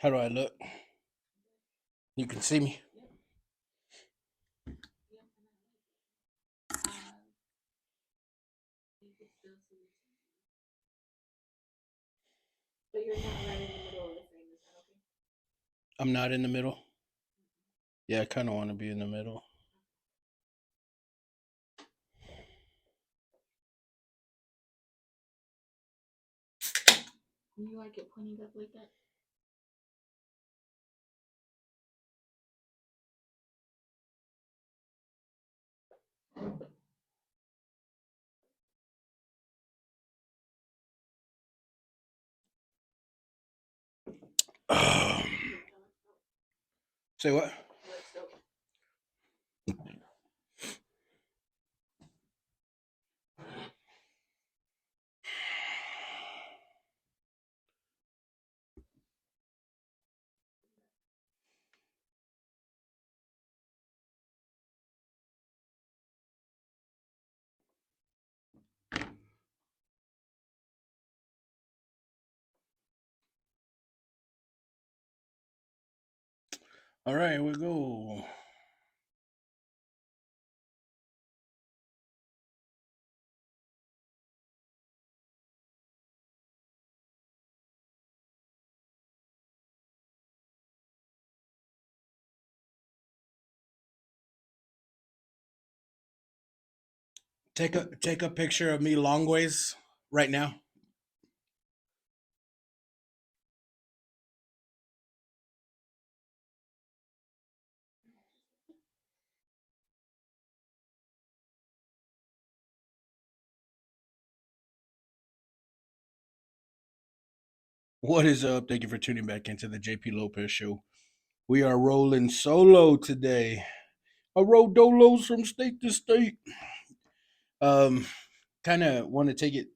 How do I look? You can see me. I'm not in the middle. Yeah, I kind of want to be in the middle. Um, say what? All right, we go. Take a picture of me long ways right now. What is up? Thank you for tuning back into the JP Lopez show. We are rolling solo today. I roll dolos from state to state. Um, Kind of want to take it.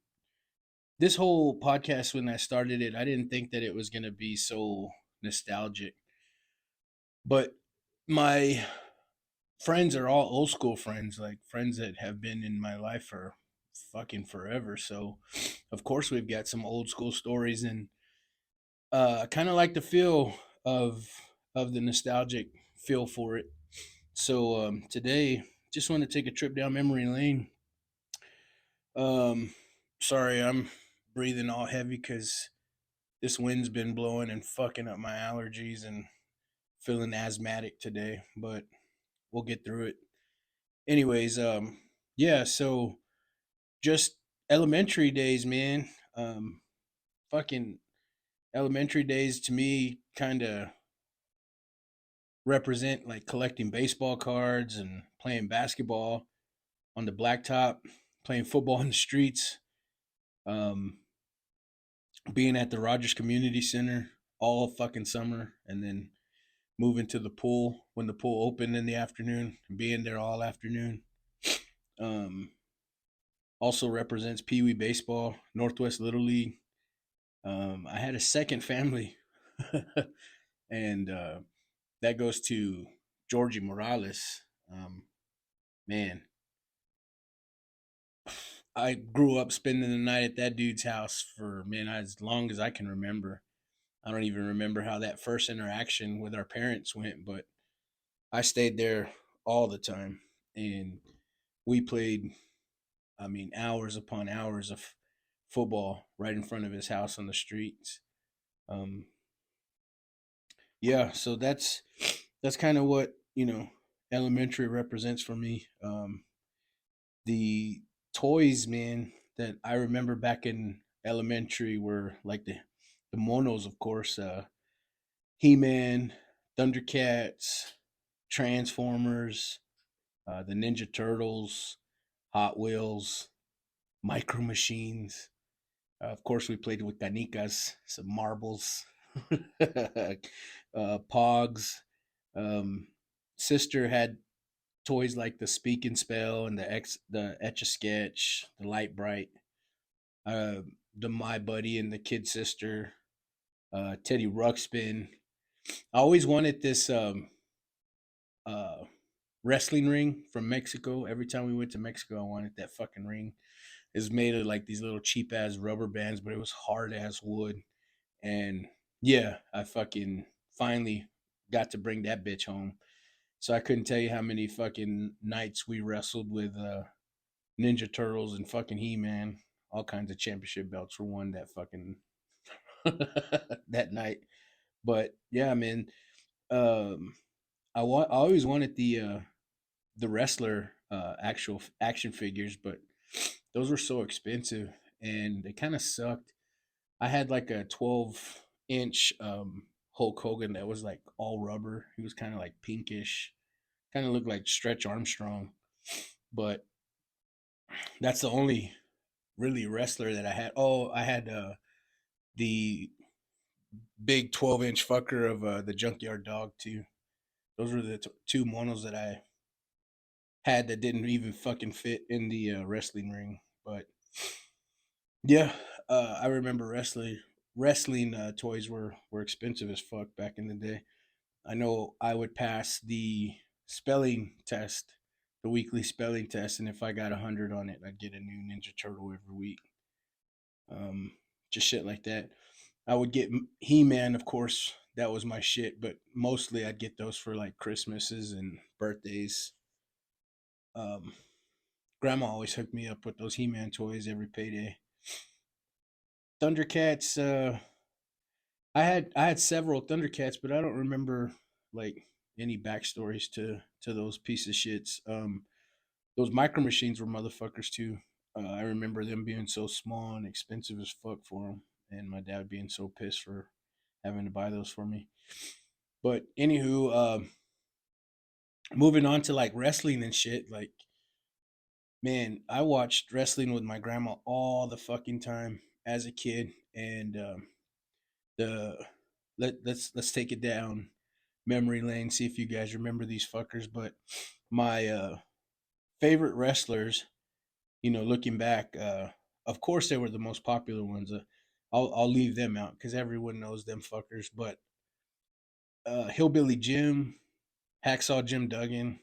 This whole podcast, when I started it, I didn't think that it was going to be so nostalgic. But my friends are all old school friends, like friends that have been in my life for fucking forever. So, of course, we've got some old school stories, and I kind of like the feel of of the nostalgic feel for it. So today, just want to take a trip down memory lane. Um, Sorry, I'm breathing all heavy because this wind's been blowing and fucking up my allergies and feeling asthmatic today, but we'll get through it. Anyways, yeah, so just elementary days, man. Fucking elementary days to me kind of represent like collecting baseball cards and playing basketball on the blacktop, playing football in the streets, um, being at the Rogers Community Center all fucking summer, and then moving to the pool when the pool opened in the afternoon, and being there all afternoon. Um, Also represents Pee Wee baseball, Northwest Little League. I had a second family, and that goes to Georgie Morales. Um, Man, I grew up spending the night at that dude's house for man as long as I can remember. I don't even remember how that first interaction with our parents went, but I stayed there all the time, and we played. I mean, hours upon hours of football right in front of his house on the streets. Um, yeah, so that's kind of what elementary represents for me. The toys, man, that I remember back in elementary were like the monos, of course, He-Man, Thundercats, Transformers, the Ninja Turtles, Hot Wheels, Micro Machines. Of course, we played with canicas, some marbles, pogs. Um, Sister had toys like the Speak and Spell and the Etch a Sketch, the Light Bright, uh, the My Buddy and the Kid Sister, Teddy Ruxpin. I always wanted this uh, wrestling ring from Mexico. Every time we went to Mexico, I wanted that fucking ring. It was made of like these little cheap ass rubber bands, but it was hard as wood. And Yeah, I fucking finally got to bring that bitch home. So I couldn't tell you how many fucking nights we wrestled with Ninja Turtles and fucking He Man. All kinds of championship belts were won that fucking that night. But yeah, man, um, I always wanted the wrestler actual action figures, but those were so expensive and they kind of sucked. I had like a 12-inch Hulk Hogan that was like all rubber. He was kind of like pinkish, kind of looked like Stretch Armstrong, but that's the only really wrestler that I had. Oh, I had the big 12-inch fucker of the Junkyard Dog too. Those were the two monos that I had that didn't even fucking fit in the wrestling ring. But yeah, I remember wrestling toys were expensive as fuck back in the day. I know I would pass the spelling test, the weekly spelling test, and if I got 100 on it, I'd get a new Ninja Turtle every week. Um, just shit like that. I would get He Man, of course. That was my shit, but mostly I'd get those for like Christmases and birthdays. Um, Grandma always hooked me up with those He Man toys every payday. Thundercats. I had several Thundercats, but I don't remember like any backstories to those piece of shits. Those micro machines were motherfuckers too. I remember them being so small and expensive as fuck for them, and my dad being so pissed for having to buy those for me. But anywho, moving on to like wrestling and shit. Like, man, I watched wrestling with my grandma all the fucking time as a kid, and the let's take it down memory lane. See if you guys remember these fuckers. But my favorite wrestlers, looking back, of course they were the most popular ones. I'll leave them out because everyone knows them fuckers. But Hillbilly Jim, Hacksaw Jim Duggan,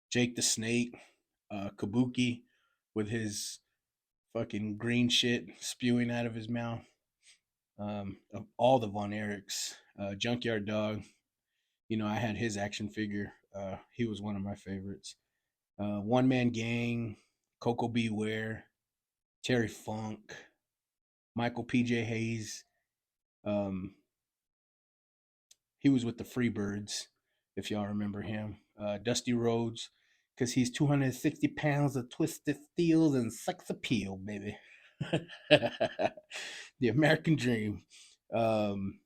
Jake the Snake, Kabuki, with his fucking green shit spewing out of his mouth. Of all the Von Erichs, Junkyard Dog. I had his action figure. He was one of my favorites. One Man Gang, Coco Beware, Terry Funk, Michael PJ Hayes. Um, he was with the Freebirds, if y'all remember him. Dusty Rhodes, because he's 260 pounds of twisted steel and sex appeal, baby. The American Dream. Um,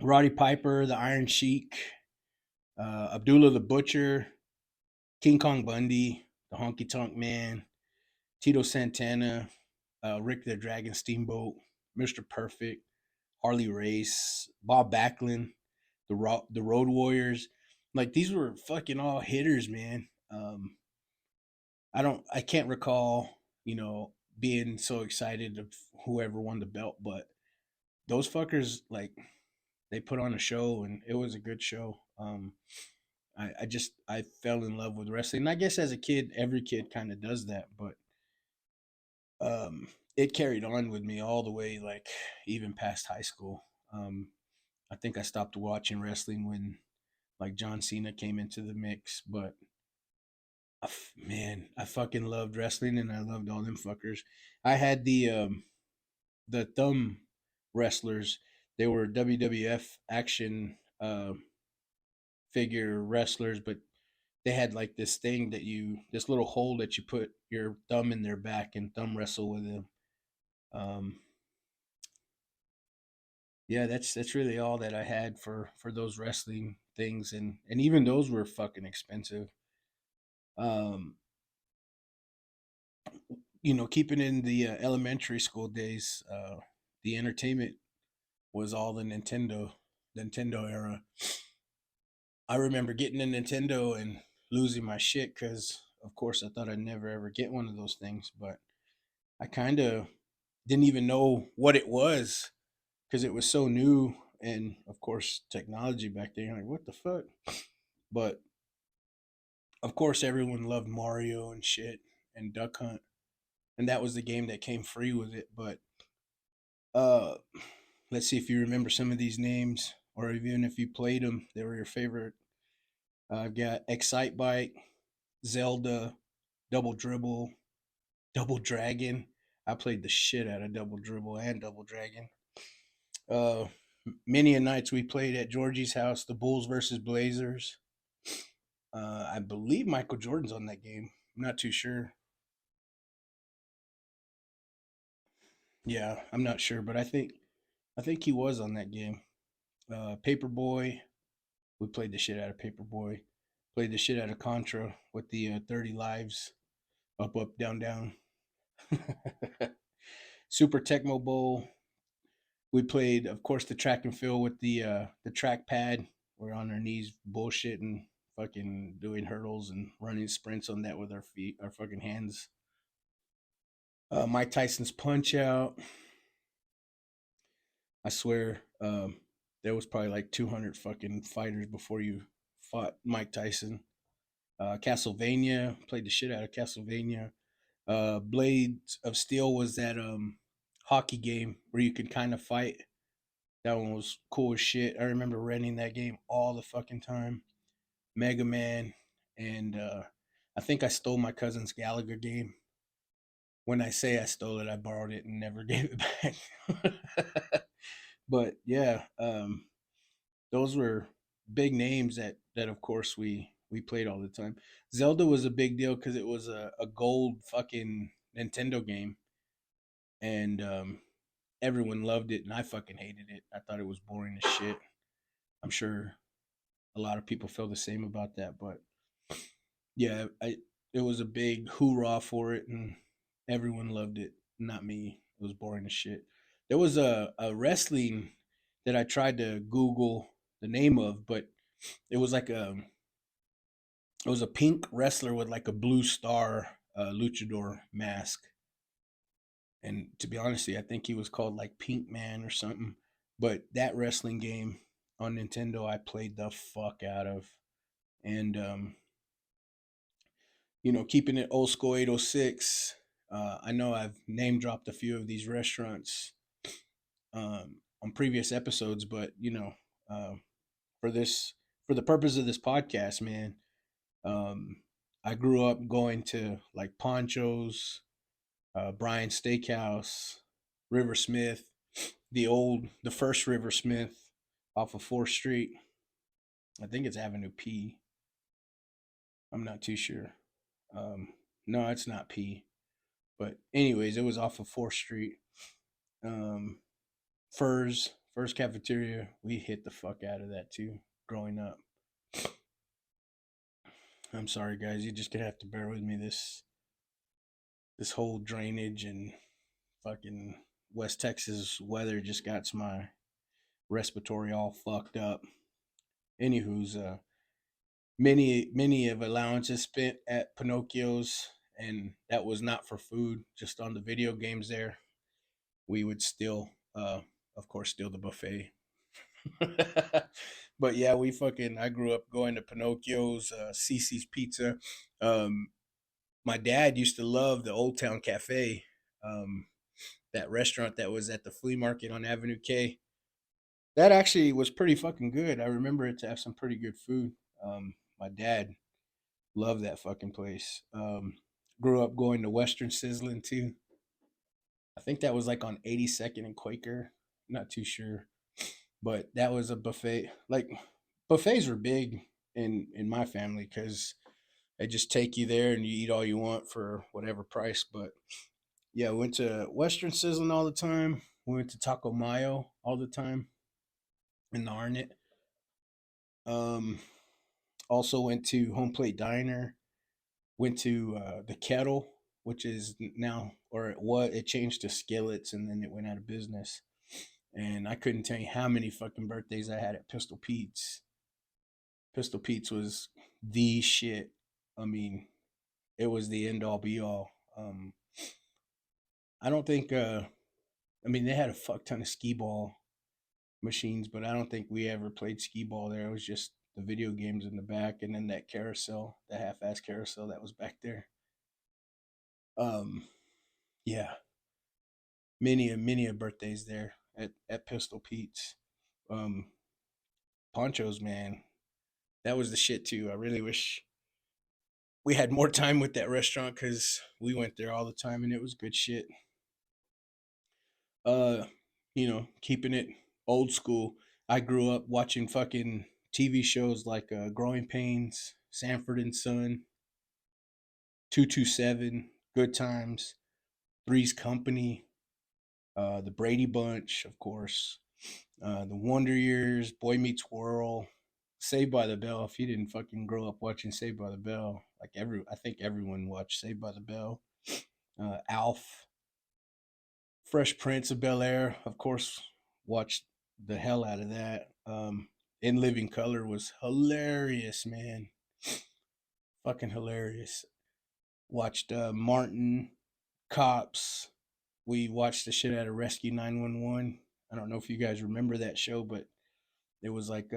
Roddy Piper, the Iron Sheik, Abdullah the Butcher, King Kong Bundy, the Honky Tonk Man, Tito Santana, Rick the Dragon Steamboat, Mr. Perfect, Harley Race, Bob Backlund, the Road Warriors. Like these were fucking all hitters, man. I can't recall, being so excited of whoever won the belt, but those fuckers like they put on a show and it was a good show. I fell in love with wrestling. And I guess as a kid, every kid kind of does that, but it carried on with me all the way, like even past high school. I think I stopped watching wrestling when like John Cena came into the mix, but man, I fucking loved wrestling and I loved all them fuckers. I had the thumb wrestlers. They were WWF action figure wrestlers, but they had like this little hole that you put your thumb in their back and thumb wrestle with them. Um, yeah, that's really all that I had for those wrestling things, and even those were fucking expensive. Um, keeping in the elementary school days, the entertainment was all the Nintendo era. I remember getting a Nintendo and losing my shit because, of course, I thought I'd never ever get one of those things, but I kind of didn't even know what it was because it was so new, and of course, technology back then. Like, what the fuck? But of course, everyone loved Mario and shit and Duck Hunt, and that was the game that came free with it. But uh, Let's see if you remember some of these names, or even if you played them, they were your favorite. I've got Excite Bike, Zelda, Double Dribble, Double Dragon. I played the shit out of Double Dribble and Double Dragon. Uh, Many a nights we played at Georgie's house, the Bulls versus Blazers. I believe Michael Jordan's on that game. I'm not too sure. Yeah, I'm not sure, but I think he was on that game. Paperboy, we played the shit out of Paperboy. Played the shit out of Contra with the 30 lives, up, up, down, down. Super Tecmo Bowl. We played, of course, the track and field with the track pad. We're on our knees bullshitting, fucking doing hurdles and running sprints on that with our feet, our fucking hands. Mike Tyson's Punch Out. I swear, there was probably like 200 fucking fighters before you fought Mike Tyson. Castlevania, played the shit out of Castlevania. Blades of Steel was that hockey game where you could kind of fight. That one was cool as shit. I remember renting that game all the fucking time. Mega Man, and I think I stole my cousin's Gallagher game. When I say I stole it, I borrowed it and never gave it back. But yeah, those were big names that of course we played all the time. Zelda was a big deal because it was a gold fucking Nintendo game, and everyone loved it, and I fucking hated it. I thought it was boring as shit. I'm sure a lot of people feel the same about that, but yeah, it was a big hoorah for it, and everyone loved it. Not me. It was boring as shit. There was a wrestling that I tried to Google the name of, but it was like it was a pink wrestler with like a blue star luchador mask, and to be honest, I think he was called like Pink Man or something. But that wrestling game on Nintendo, I played the fuck out of, and keeping it old school 806. I know I've name dropped a few of these restaurants on previous episodes, but for this, for the purpose of this podcast, man, um, I grew up going to like Poncho's, Brian's Steakhouse, River Smith, the first River Smith off of 4th Street. I think it's Avenue P. I'm not too sure. Um, no, it's not P. But anyways, it was off of 4th Street. Um, Furs Cafeteria. We hit the fuck out of that too. Growing up, I'm sorry guys, you just gonna have to bear with me. This whole drainage and fucking West Texas weather just got my respiratory all fucked up. Anywho's many of allowances spent at Pinocchio's, and that was not for food, just on the video games there. We would still, of course, steal the buffet. But yeah, I grew up going to Pinocchio's, Cece's Pizza. Um, my dad used to love the Old Town Cafe, um, that restaurant that was at the flea market on Avenue K. That actually was pretty fucking good. I remember it to have some pretty good food. My dad loved that fucking place. Grew up going to Western Sizzling too. I think that was like on 82nd and Quaker. Not too sure, but that was a buffet. Like buffets were big in my family because they just take you there and you eat all you want for whatever price. But yeah, we went to Western Sizzling all the time. We went to Taco Mayo all the time in the Arnett. Um, Also went to Home Plate Diner. Went to the Kettle, which is now, or it changed to Skillets, and then it went out of business. And I couldn't tell you how many fucking birthdays I had at Pistol Pete's. Pistol Pete's was the shit. I mean, it was the end all be all. I don't think. I mean, they had a fuck ton of skee ball machines, but I don't think we ever played skee ball there. It was just the video games in the back, and then that carousel, the half-ass carousel that was back there. Um, yeah, many a birthdays there. at Pistol Pete's. Um, Ponchos, man, that was the shit too. I really wish we had more time with that restaurant because we went there all the time and it was good shit. Uh, keeping it old school. I grew up watching fucking TV shows like Growing Pains, Sanford and Son, 227, Good Times, Three's Company, the Brady Bunch, of course, the Wonder Years, Boy Meets World, Saved by the Bell. If you didn't fucking grow up watching Saved by the Bell, I think everyone watched Saved by the Bell. Alf, Fresh Prince of Bel Air, of course, watched the hell out of that. In Living Color was hilarious, man, fucking hilarious. Watched Martin, Cops. We watched the shit out of Rescue 911. I don't know if you guys remember that show, but it was like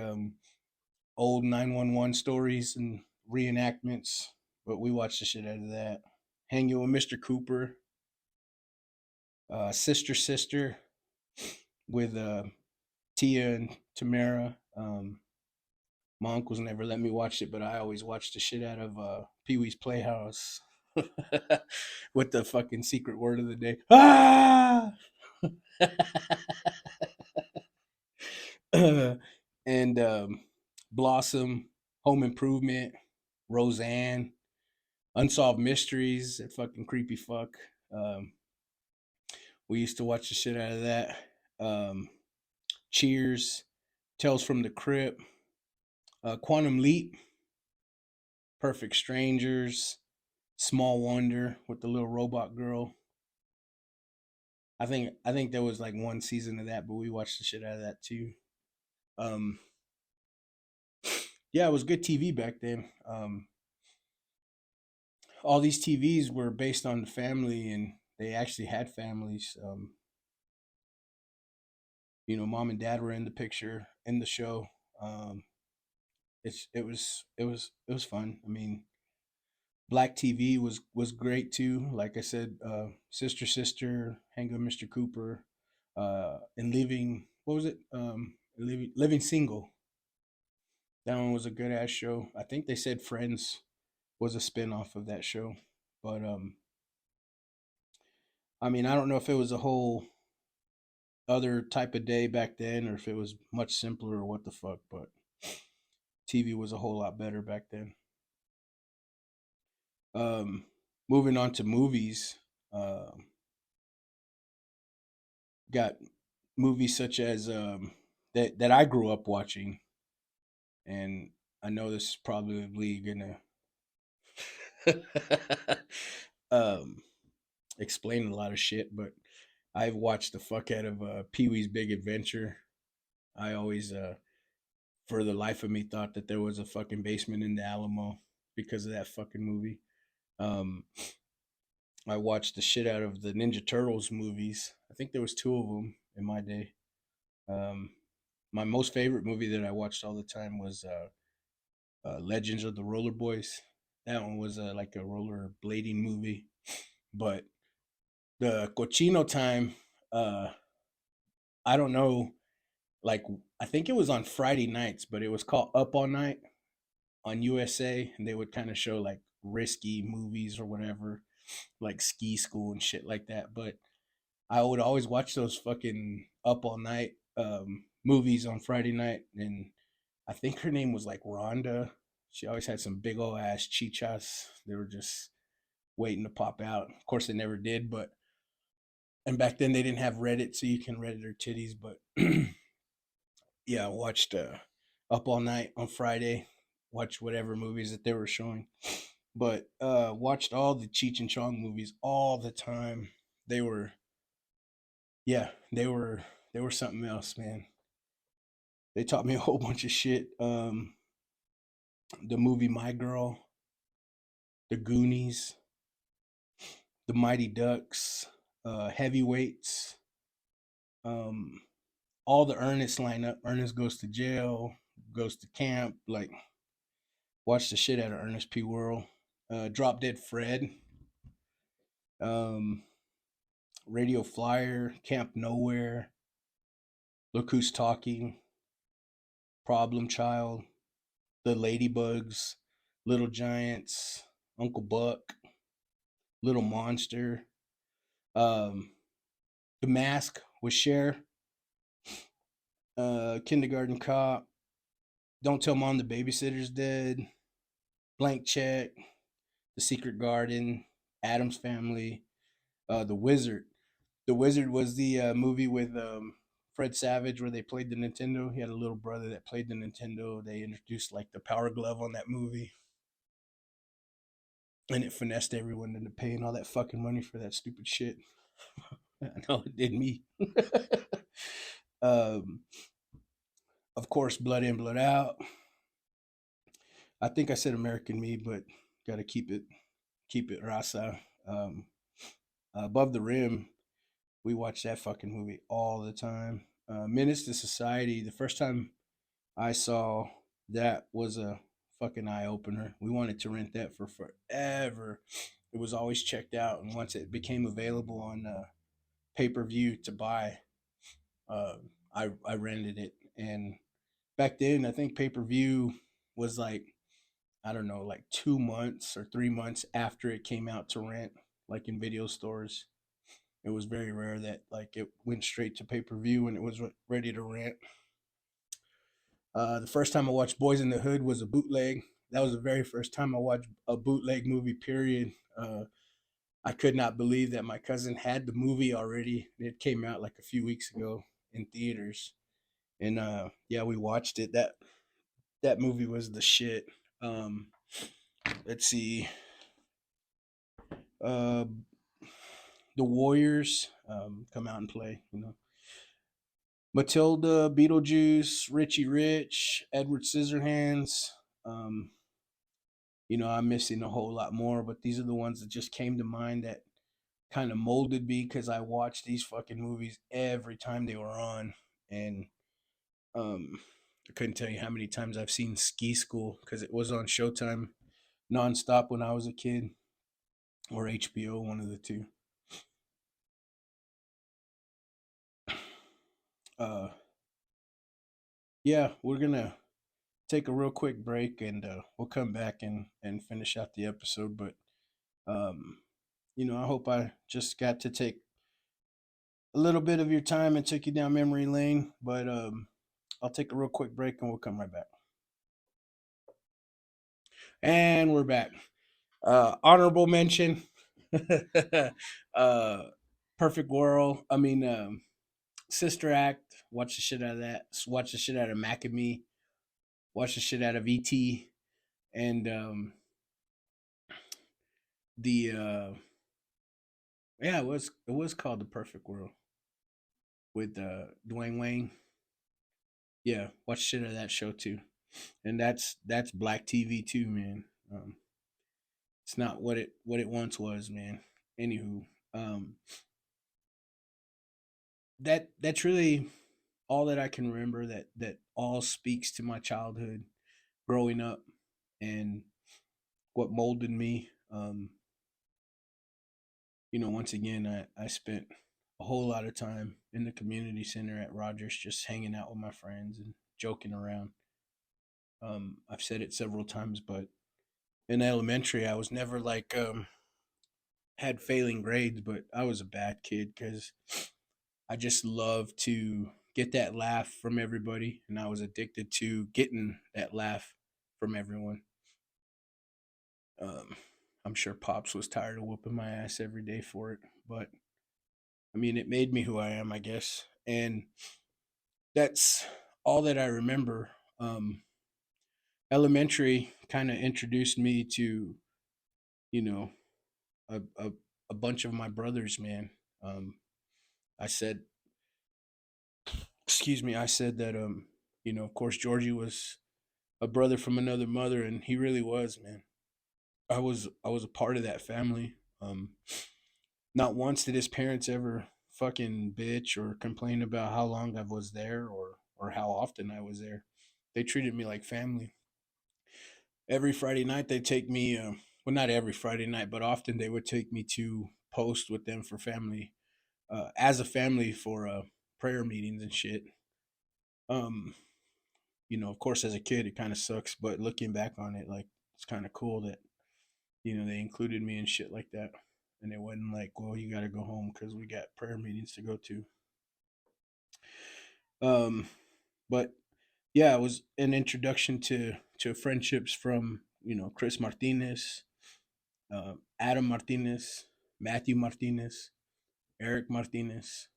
old 911 stories and reenactments. But we watched the shit out of that. Hanging with Mr. Cooper, Sister Sister with Tia and Tamara. My uncles never let me watch it, but I always watched the shit out of Pee Wee's Playhouse with the fucking secret word of the day. Ah! And Blossom, Home Improvement, Roseanne, Unsolved Mysteries, that fucking creepy fuck. Um, we used to watch the shit out of that. Um, Cheers, Tales from the Crypt, Quantum Leap, Perfect Strangers, Small Wonder with the little robot girl. I think there was like one season of that, but we watched the shit out of that too. Um, yeah, it was good TV back then. All these TVs were based on the family, and they actually had families. Mom and dad were in the picture in the show. Um, it was fun. I mean, Black TV was great too. Like I said, Sister Sister, Hang with Mr. Cooper, and Living. What was it? Living Single. That one was a good ass show. I think they said Friends was a spin off of that show, but I mean, I don't know if it was a whole other type of day back then or if it was much simpler or what the fuck, but TV was a whole lot better back then. Um, Moving on to movies, got movies such as that I grew up watching, and I know this is probably gonna um, explain a lot of shit, but I've watched the fuck out of Pee Wee's Big Adventure. I always, for the life of me, thought that there was a fucking basement in the Alamo because of that fucking movie. Um, I watched the shit out of the Ninja Turtles movies. I think there was two of them in my day. Um, my most favorite movie that I watched all the time was Legends of the Roller Boys. That one was like a roller blading movie. But the Cochino time, uh, I don't know. Like I think it was on Friday nights, but it was called Up All Night on USA, and they would kind of show like risky movies or whatever, like Ski School and shit like that. But I would always watch those fucking Up All Night movies on Friday night, and I think her name was like Rhonda. She always had some big old ass chichas. They were just waiting to pop out. Of course, they never did, but and back then they didn't have Reddit, so you can Reddit her titties. But yeah, I watched Up All Night on Friday. Watch whatever movies that they were showing, but watched all the Cheech and Chong movies all the time. They were, yeah, they were something else, man. They taught me a whole bunch of shit. The movie My Girl, The Goonies, The Mighty Ducks, Heavyweights, um, all the Ernest lineup. Ernest goes to jail, goes to camp. Like, watch the shit out of Ernest P. Worrell. Drop Dead Fred, um, Radio Flyer, Camp Nowhere, Look Who's Talking, Problem Child, The Ladybugs, Little Giants, Uncle Buck, Little Monster, um, The Mask with Cher, Kindergarten Cop, Don't Tell Mom the Babysitter's Dead, Blank Check, The Secret Garden, Adam's Family, The Wizard. The Wizard was the movie with Fred Savage where they played the Nintendo. He had a little brother that played the Nintendo. They introduced like the Power Glove on that movie, and it finessed everyone into paying all that fucking money for that stupid shit. I know it did me. um, of course, Blood In, Blood Out. I think I said American Me, but gotta keep it rasa. Um, Above the Rim, we watch that fucking movie all the time. Menace to Society. The first time I saw that was a fucking eye opener. We wanted to rent that for forever. It was always checked out, and once it became available on pay per view to buy, uh, I rented it. And back then, I think pay per view was like, I don't know, like 2 months or 3 months after it came out to rent, like in video stores. It was very rare that like it went straight to pay per view and it was ready to rent. The first time I watched Boys in the Hood was a bootleg. That was the very first time I watched a bootleg movie. Period. I could not believe that my cousin had the movie already. It came out like a few weeks ago in theaters, and yeah, we watched it. That movie was the shit. Um, let's see, uh, the Warriors come out and play. You know, Matilda, Beetlejuice, Richie Rich, Edward Scissorhands. Um, I'm missing a whole lot more, but these are the ones that just came to mind that kind of molded me because I watched these fucking movies every time they were on, and um, I couldn't tell you how many times I've seen Ski School because it was on Showtime nonstop when I was a kid, or HBO, one of the two. Uh, yeah, we're gonna take a real quick break, and we'll come back and finish out the episode. But um, I hope I just got to take a little bit of your time and took you down memory lane. But I'll take a real quick break, and we'll come right back. And we're back. Honorable mention. uh, Perfect World. I mean, Sister Act. Watch the shit out of that. Watch the shit out of Mac and Me. Watch the shit out of ET. And the yeah, it was called The Perfect World with Dwayne Wayne. Yeah, watch shit out of that show too. And that's black TV too, man. It's not what it once was, man. Anywho, um, that's really all that I can remember. That all speaks to my childhood, growing up, and what molded me. Once again, I spent a whole lot of time in the community center at Rogers, just hanging out with my friends and joking around. I've said it several times, but in elementary, I was never like had failing grades, but I was a bad kid because I just loved to get that laugh from everybody, and I was addicted to getting that laugh from everyone. Um, I'm sure Pops was tired of whooping my ass every day for it, but I mean, it made me who I am, I guess, and that's all that I remember. Elementary kind of introduced me to, you know, a bunch of my brothers, man. Um, I said, excuse me, I said that, of course, Georgie was a brother from another mother, and he really was, man. I was a part of that family. Not once did his parents ever fucking bitch or complain about how long I was there or how often I was there. They treated me like family. Every Friday night they take me. Well, not every Friday night, but often they would take me to post with them for family, as a family for prayer meetings and shit. Um, of course, as a kid, it kind of sucks, but looking back on it, like it's kind of cool that they included me and shit like that, and it wasn't like, well, you got to go home because we got prayer meetings to go to. Um, but yeah, it was an introduction to friendships from Chris Martinez, Adam Martinez, Matthew Martinez, Eric Martinez,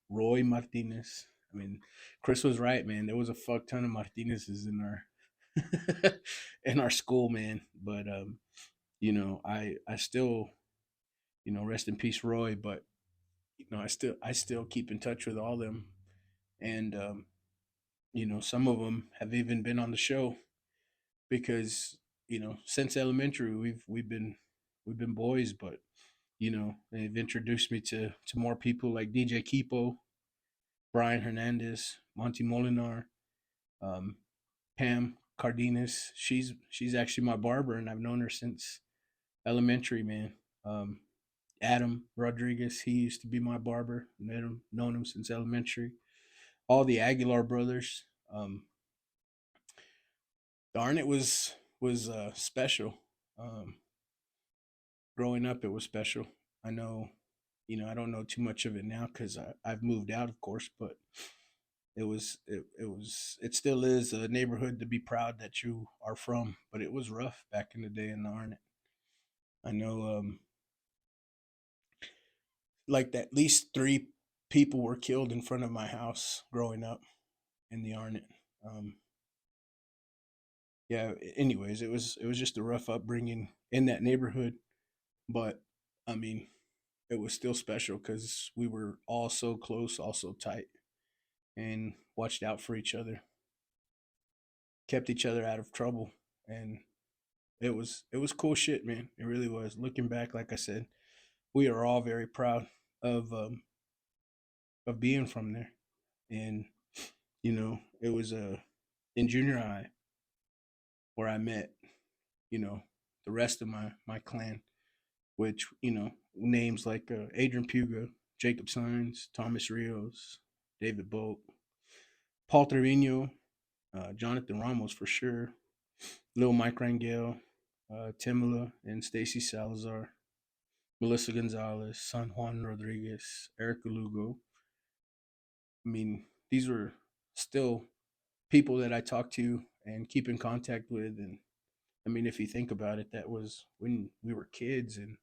Roy Martinez. I mean, Chris was right, man. There was a fuck ton of Martinez's in our in our school, man. But I still, rest in peace, Roy. But I still keep in touch with all them, and some of them have even been on the show because since elementary we've been boys, but they've introduced me to more people like DJ Kipo, Brian Hernandez, Monty Molinar, um, Pam Cardenas. She's actually my barber, and I've known her since elementary, man. Um, Adam Rodriguez, he used to be my barber. Known him since elementary. All the Aguilar brothers. Darn, it was special. Um, Growing up, it was special. I know, I don't know too much of it now because I've moved out, of course, but it still is a neighborhood to be proud that you are from. But it was rough back in the day in the Arnett. I know, like at least three people were killed in front of my house growing up in the Arnett. Um, yeah. Anyways, it was just a rough upbringing in that neighborhood, but I mean, it was still special because we were all so close, all so tight, and watched out for each other, kept each other out of trouble, and it was cool shit, man. It really was. Looking back, like I said, we are all very proud of of being from there, and it was in junior high where I met the rest of my clan, which names like Adrian Puga, Jacob Sines, Thomas Rios, David Bolt, Paul Trevino, Jonathan Ramos for sure, Lil Mike Rangel, Timela and Stacy Salazar, Melissa Gonzalez, San Juan Rodriguez, Erica Lugo. I mean, these were still people that I talk to and keep in contact with. And I mean, if you think about it, that was when we were kids, and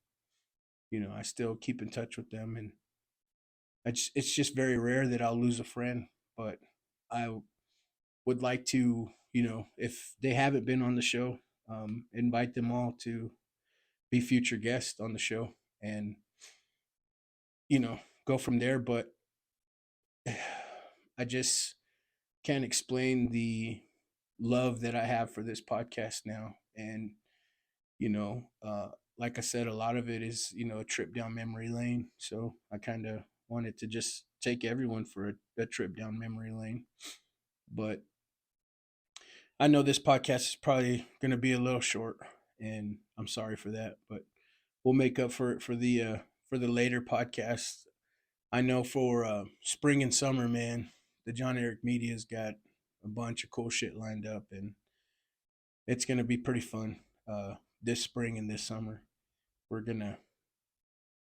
I still keep in touch with them. And it's just very rare that I'll lose a friend, but I would like to, if they haven't been on the show, invite them all to be future guests on the show and, go from there. But I just can't explain the love that I have for this podcast now. And, you know, uh, like I said, a lot of it is, a trip down memory lane. So I kind of wanted to just take everyone for a trip down memory lane. But I know this podcast is probably going to be a little short, and I'm sorry for that, but we'll make up for it for the later podcast. I know for spring and summer, man, the John Eric Media's got a bunch of cool shit lined up, and it's gonna be pretty fun. This spring and this summer, we're gonna,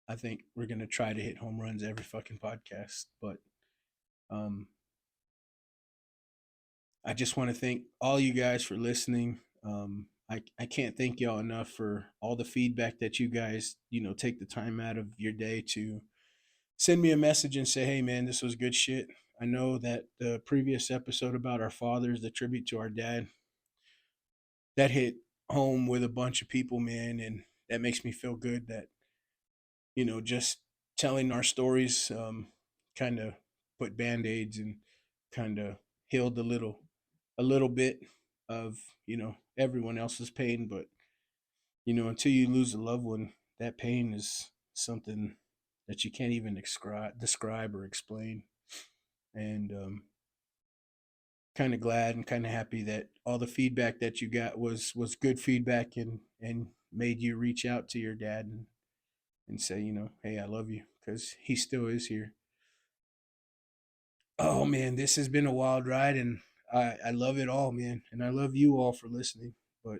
I think we're gonna try to hit home runs every fucking podcast. But um, I just want to thank all you guys for listening. I can't thank y'all enough for all the feedback that you guys, take the time out of your day to send me a message and say, hey, man, this was good shit. I know that the previous episode about our fathers, the tribute to our dad, that hit home with a bunch of people, man. And that makes me feel good that, just telling our stories kind of put band aids and kind of healed a little bit of, everyone else's pain. But, until you lose a loved one, that pain is something that you can't even describe or explain. And kind of glad and kind of happy that all the feedback that you got was good feedback, and made you reach out to your dad and say, hey, I love you, because he still is here. Oh man, this has been a wild ride, and I love it all, man, and I love you all for listening. But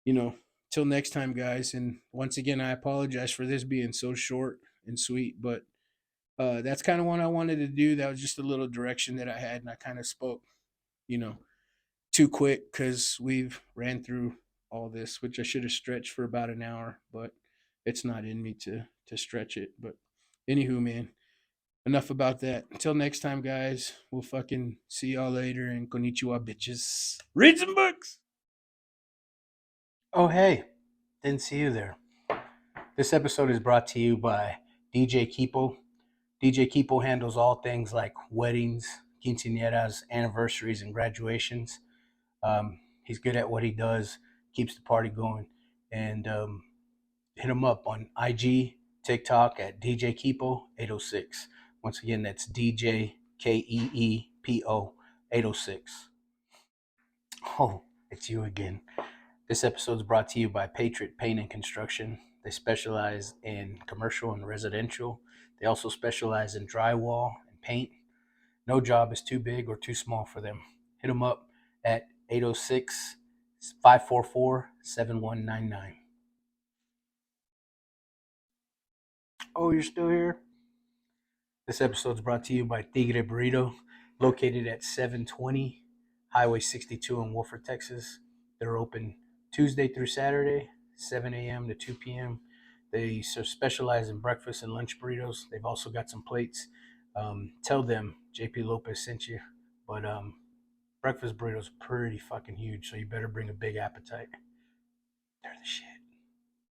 you know, till next time, guys. And once again, I apologize for this being so short and sweet, but that's kind of what I wanted to do. That was just a little direction that I had, and I kind of spoke, you know, too quick because we've ran through all this, which I should have stretched for about an hour, but it's not in me to stretch it. But anywho, man, enough about that. Until next time, guys. We'll fucking see y'all later, and konnichiwa, bitches. Read some books. Oh hey, didn't see you there. This episode is brought to you by DJ Keepo. DJ Keepo handles all things like weddings, quinceañeras, anniversaries, and graduations. He's good at what he does, keeps the party going, and hit him up on IG, TikTok at DJ Keepo 806. Once again, that's DJ KEEPO 806. Oh, it's you again. This episode is brought to you by Patriot Paint and Construction. They specialize in commercial and residential. They also specialize in drywall and paint. No job is too big or too small for them. Hit them up at 806 544 7199. Oh, you're still here? This episode is brought to you by Tigre Burrito, located at 720 Highway 62 in Wolford, Texas. They're open Tuesday through Saturday, 7 a.m. to 2 p.m. They specialize in breakfast and lunch burritos. They've also got some plates. Tell them JP Lopez sent you. But breakfast burritos are pretty fucking huge, so you better bring a big appetite. They're the shit.